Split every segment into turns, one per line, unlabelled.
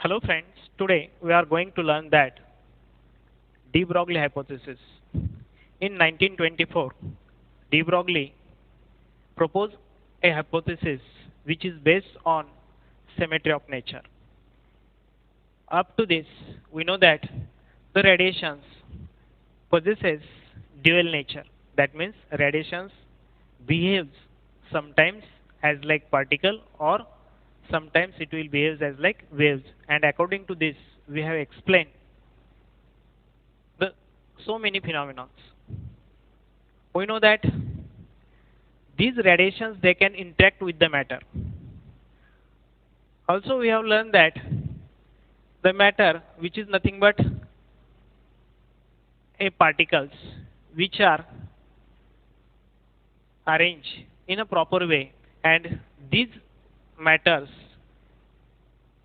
Hello friends, today we are going to learn that de Broglie hypothesis. In 1924, de Broglie proposed a hypothesis which is based on symmetry of nature. Up to this, we know that the radiations possesses dual nature. That means radiations behaves sometimes as like particle or sometimes it will behave as like waves. And according to this, we have explained the so many phenomena. We know that these radiations they can interact with the matter. Also, we have learned that the matter, which is nothing but a particles, which are arranged in a proper way, and these matters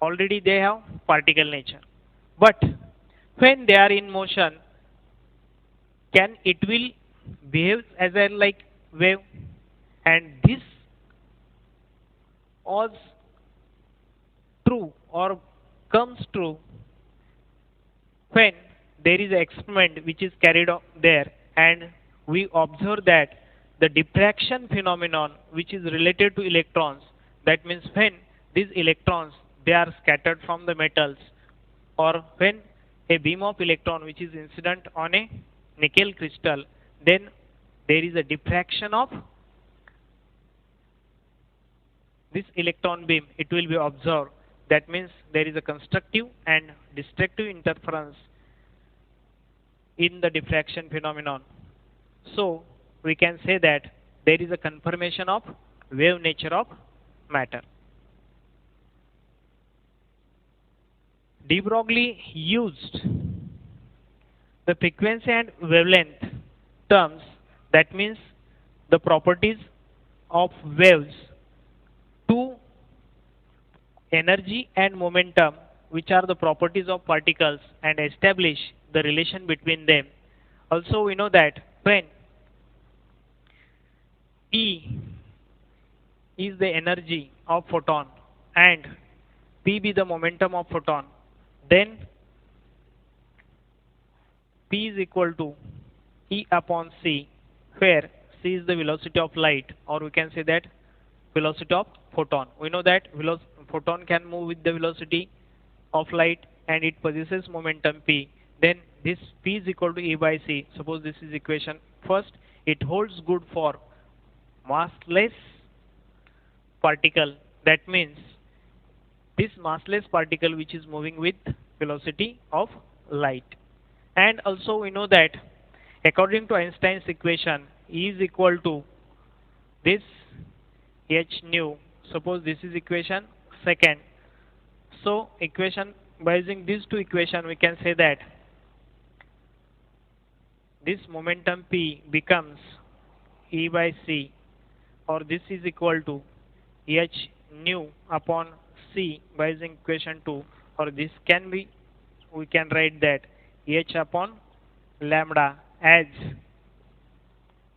already they have particle nature. But when they are in motion, can it will behave as a like wave, and this was true or comes true when there is an experiment which is carried on there and we observe that the diffraction phenomenon which is related to electrons, that means when these electrons they are scattered from the metals, or when a beam of electron which is incident on a nickel crystal, then there is a diffraction of this electron beam, it will be observed. That means there is a constructive and destructive interference in the diffraction phenomenon. So we can say that there is a confirmation of wave nature of matter. De Broglie used the frequency and wavelength terms, that means the properties of waves, to energy and momentum, which are the properties of particles, and establish the relation between them. Also, we know that when E is the energy of photon and P be the momentum of photon, then P is equal to E upon C, where C is the velocity of light, or we can say that velocity of photon. We know that photon can move with the velocity of light and it possesses momentum P. Then this P is equal to E by C. Suppose this is equation first. It holds good for massless particle. That means this massless particle which is moving with velocity of light. And also we know that according to Einstein's equation, E is equal to this h nu. Suppose this is equation second. So equation, by using these two equations, we can say that this momentum P becomes E by C, or this is equal to h nu upon C by using equation 2, or this can be, we can write that h upon lambda, as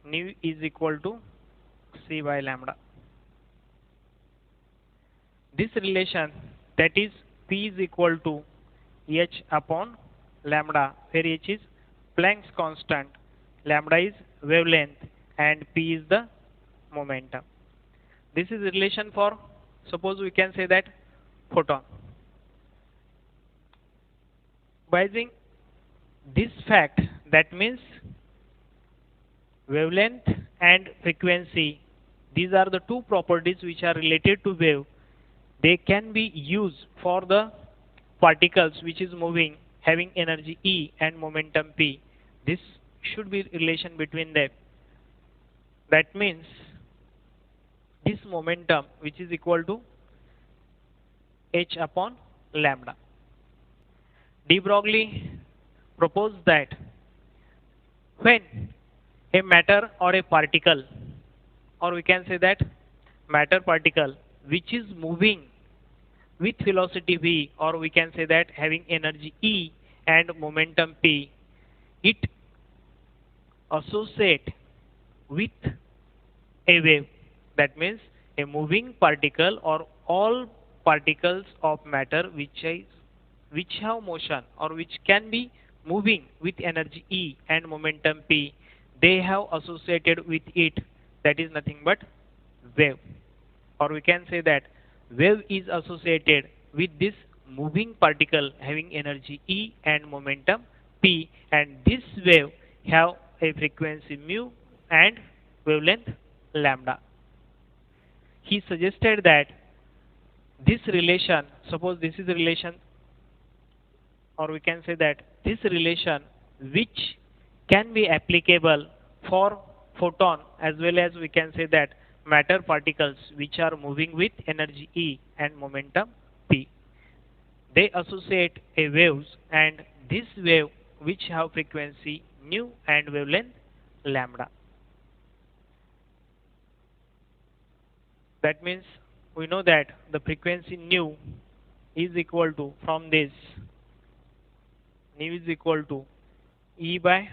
nu is equal to C by lambda. This relation, that is P is equal to h upon lambda, where h is Planck's constant, lambda is wavelength, and P is the momentum. This is relation for, suppose we can say that, photon. By using this fact, that means wavelength and frequency, these are the two properties which are related to wave. They can be used for the particles which is moving having energy E and momentum P. This should be relation between them. That means this momentum which is equal to h upon lambda. De Broglie proposed that when a matter or a particle, or we can say that matter particle which is moving with velocity v, or we can say that having energy E and momentum P, it associate with a wave. That means a moving particle or all particles of matter which is which have motion or which can be moving with energy E and momentum P, they have associated with it, that is nothing but wave. Or we can say that wave is associated with this moving particle having energy E and momentum P, and this wave have a frequency mu and wavelength lambda. He suggested that this relation, suppose this is a relation, or we can say that this relation which can be applicable for photon as well as we can say that matter particles which are moving with energy E and momentum P. They associate a waves, and this wave which have frequency nu and wavelength lambda. That means we know that the frequency nu is equal to, from this, nu is equal to E by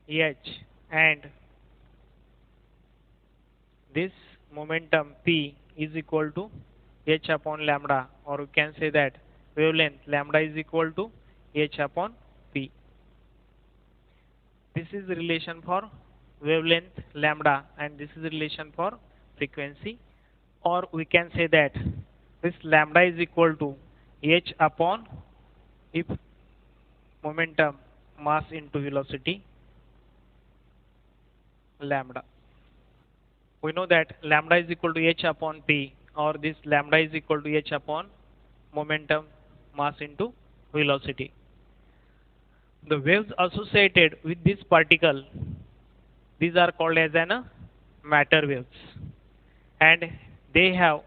H, and this momentum P is equal to H upon lambda, or we can say that wavelength lambda is equal to H upon P. This is the relation for wavelength lambda, and this is the relation for frequency, or we can say that this lambda is equal to H upon, if momentum mass into velocity lambda. We know that lambda is equal to H upon P, or this lambda is equal to H upon momentum mass into velocity. The waves associated with this particle, these are called as matter waves, and they have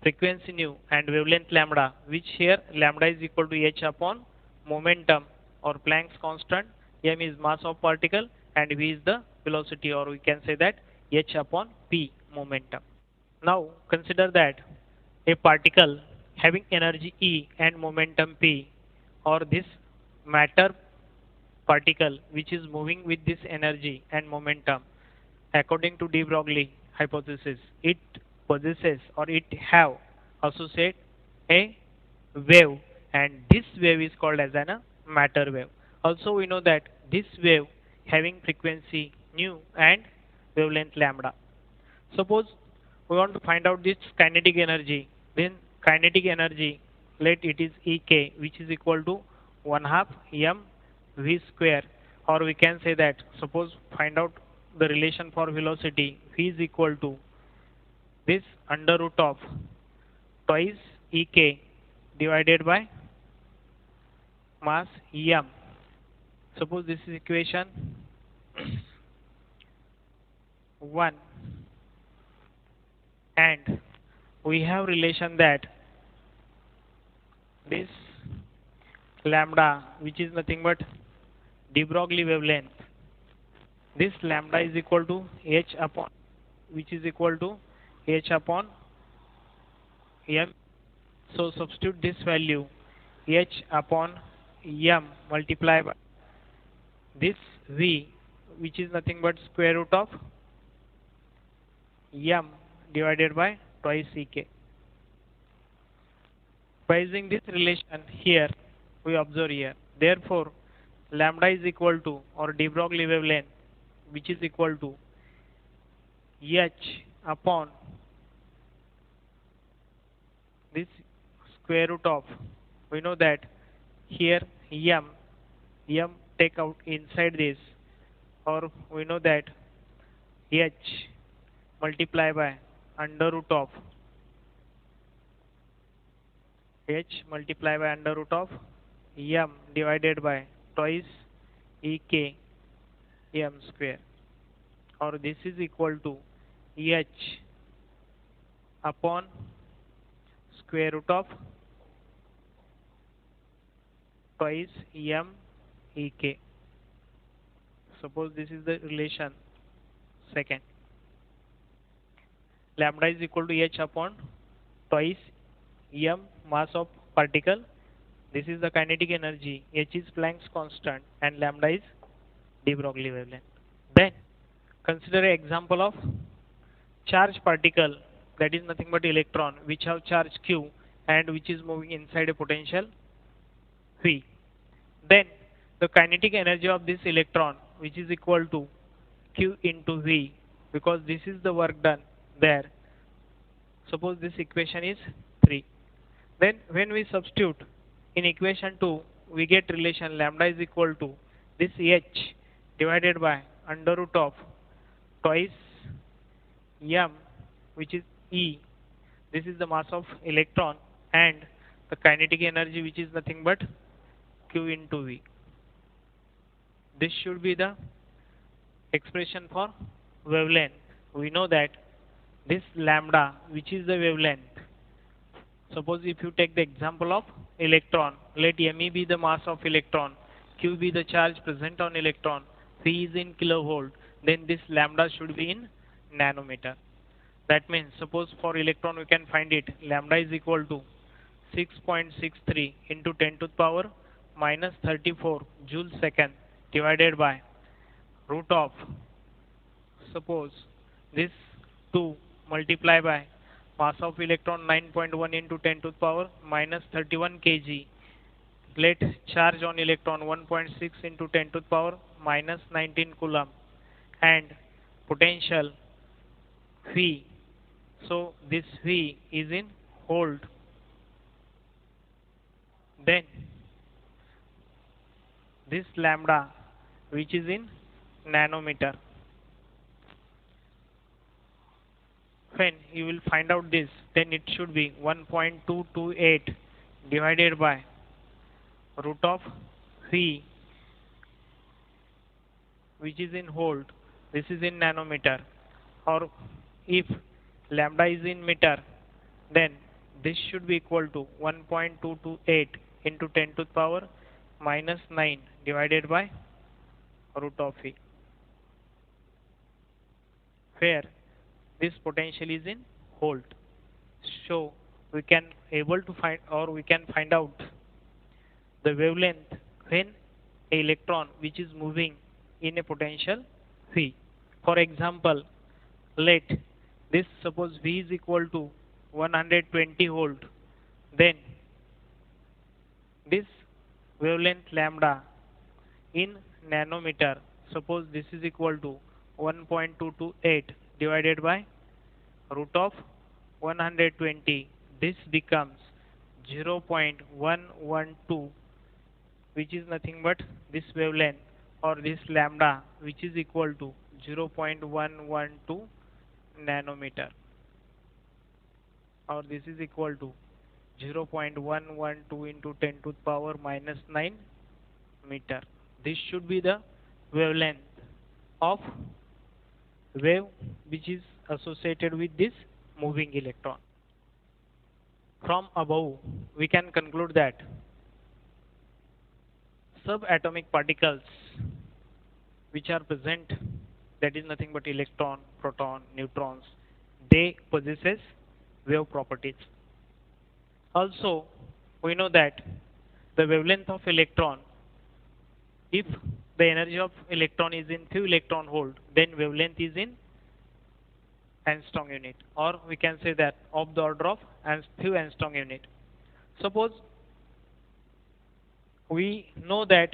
frequency nu and wavelength lambda, which here lambda is equal to H upon momentum or Planck's constant, m is mass of particle, and v is the velocity, or we can say that H upon P momentum. Now consider that a particle having energy E and momentum P, or this matter particle which is moving with this energy and momentum, according to de Broglie hypothesis, it possesses or it have associate a wave, and this wave is called as a matter wave. Also we know that this wave having frequency nu and wavelength lambda. Suppose we want to find out this kinetic energy, then kinetic energy, let it is Ek, which is equal to 1/2 m v square, or we can say that, suppose find out the relation for velocity, v is equal to this under root of twice Ek divided by mass m. Suppose this is equation 1, and we have relation that this lambda, which is nothing but de Broglie wavelength, this lambda is equal to H upon, which is equal to H upon m. So substitute this value H upon m multiplied by this v, which is nothing but square root of m divided by twice Ek. By using this relation here, we observe here, therefore lambda is equal to, or de Broglie wavelength, which is equal to H upon this square root of, we know that here m take out inside this, or we know that H multiply by under root of H multiply by under root of m divided by twice Ek m square, or this is equal to H upon square root of twice m Ek. Suppose this is the relation second. Lambda is equal to H upon twice m mass of particle. This is the kinetic energy. H is Planck's constant and lambda is de Broglie wavelength. Then consider an example of charged particle, that is nothing but electron, which have charge q and which is moving inside a potential V. Then the kinetic energy of this electron, which is equal to Q into V, because this is the work done there. Suppose this equation is 3. Then when we substitute in equation 2, we get relation lambda is equal to this H divided by under root of twice m, which is E. This is the mass of electron, and the kinetic energy, which is nothing but Q into V. This should be the expression for wavelength. We know that this lambda, which is the wavelength. Suppose if you take the example of electron, let me be the mass of electron, Q be the charge present on electron, V is in kilovolt, then this lambda should be in nanometer. That means suppose for electron we can find it, lambda is equal to 6.63 into 10 to the power minus 34 joule second divided by root of, suppose this 2 multiply by mass of electron 9.1 into 10 to the power minus 31 kg. Let charge on electron 1.6 into 10 to the power minus 19 coulomb, and potential V. So this V is in volt. Then this lambda, which is in nanometer. When you will find out this, then it should be 1.228 divided by root of V, which is in volt. This is in nanometer. Or if lambda is in meter, then this should be equal to 1.228 into 10 to the power minus 9 divided by root of V, where this potential is in volt. So we can able to find, or we can find out the wavelength when a electron which is moving in a potential V. For example, let this suppose V is equal to 120 volt, then this wavelength lambda in nanometer, suppose this is equal to 1.228 divided by root of 120, this becomes 0.112, which is nothing but this wavelength or this lambda, which is equal to 0.112 nanometer, or this is equal to 0.112 into 10 to the power minus 9 meter. This should be the wavelength of wave which is associated with this moving electron. From above, we can conclude that subatomic particles which are present, that is nothing but electron, proton, neutrons, they possesses wave properties. Also, we know that the wavelength of electron, if the energy of electron is in few electron volt, then wavelength is in angstrom unit, or we can say that of the order of few angstrom unit. Suppose we know that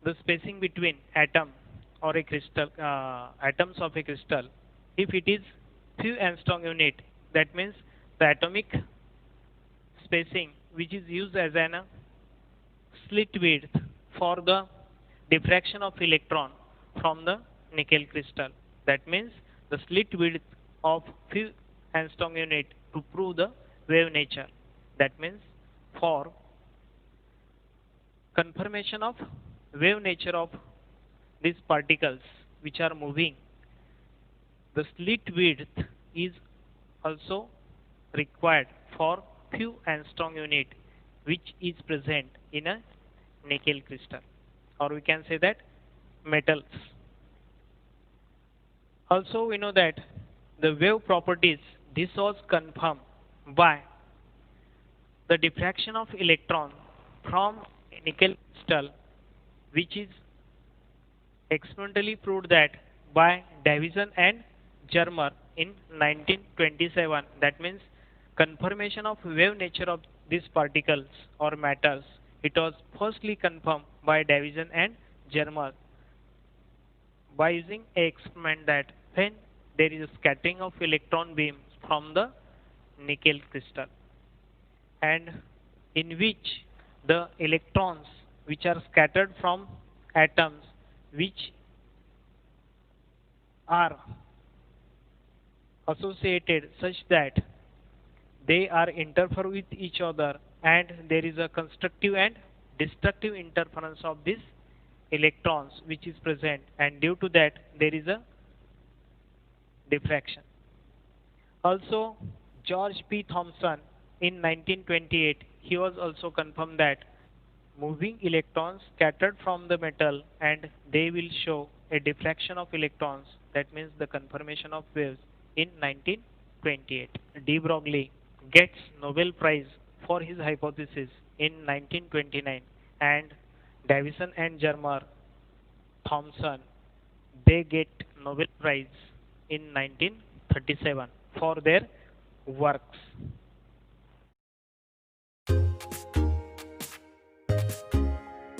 the spacing between atom or a crystal, atoms of a crystal, if it is few angstrom unit, that means the atomic spacing which is used as an slit width for the diffraction of electron from the nickel crystal. That means the slit width of few angstrom unit to prove the wave nature. That means for confirmation of wave nature of these particles which are moving, the slit width is also required for few angstrom unit which is present in a nickel crystal, or we can say that metals. Also, we know that the wave properties, this was confirmed by the diffraction of electron from nickel crystal, which is experimentally proved that by Davison and Germer in 1927. That means confirmation of wave nature of these particles or matters, it was firstly confirmed by Davison and Germer by using a experiment that when there is a scattering of electron beams from the nickel crystal, and in which the electrons which are scattered from atoms which are associated such that they are interfere with each other, and there is a constructive and destructive interference of these electrons which is present, and due to that there is a diffraction. Also, George P. Thomson in 1928, he was also confirmed that moving electrons scattered from the metal and they will show a diffraction of electrons, that means the conformation of waves, in 1928. De Broglie gets Nobel Prize for his hypothesis in 1929, and Davison and Germer, Thomson, they get Nobel Prize in 1937 for their works.